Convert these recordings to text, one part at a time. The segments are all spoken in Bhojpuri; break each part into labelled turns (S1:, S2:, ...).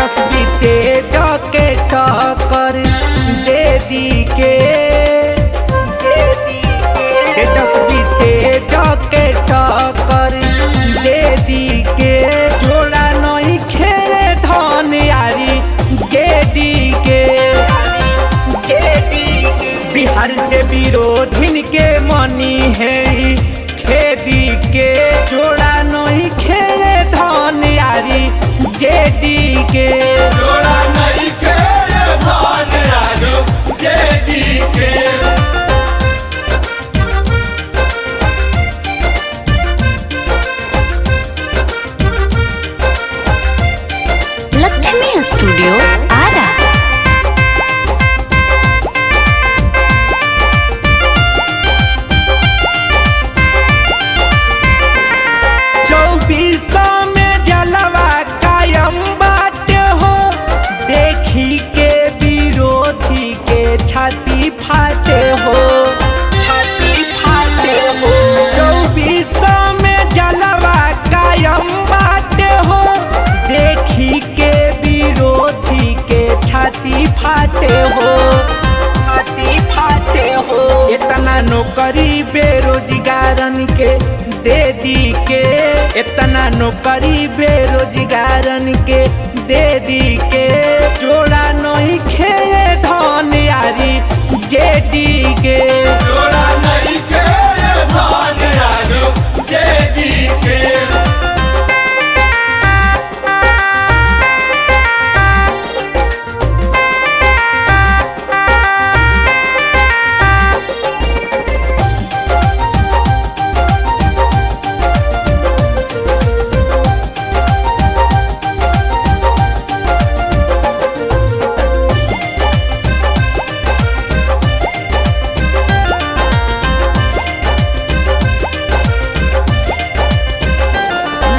S1: तेजस्वी तेज के टक्कर दे दी के तेजस्वी तेज के टक्कर दे दी के जोड़ा नहीं खेले धन यारी जेडी के बिहार से विरोधिन के मनी है खेदी के जोड़ा नहीं खेले धन यारी जेडी के
S2: जोड़ा नहीं खेले धन यारी जेडी के।
S3: लक्ष्मी स्टूडियो आरा।
S1: में जलवा कायम बात हो देखी के विरोधी के छाती फाटे हो में जलवा कायम बात हो देखी के विरोधी के छाती फाटे हो इतना नौकरी बेरोजगारन के दे दी के इतना नौकरी बेरोजगारन के दे दी के जोड़ा नहीं खेले धन यारी जेडी के
S2: जोड़ा नहीं खेले धन यारी जेडी के।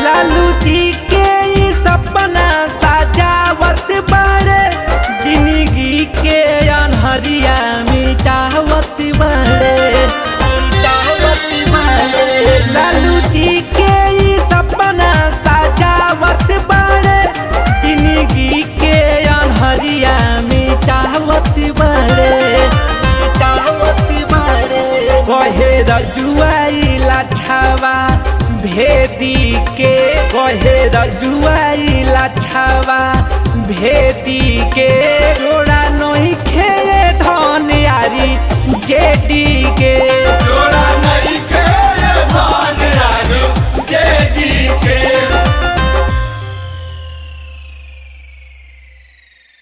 S1: लालू जी के ई सपना सजावत बारे जिंदगी के अनहरिया मिटावत बारे लालू जी के ई सपना सजावत बारे जिंदगी के अनहरिया मिटावत बारे कहे रजुआई लाछावा भेदी के कहे रजुआई लाछावा भेदी के जोड़ा नहीं खेले धन यारी जेडी के।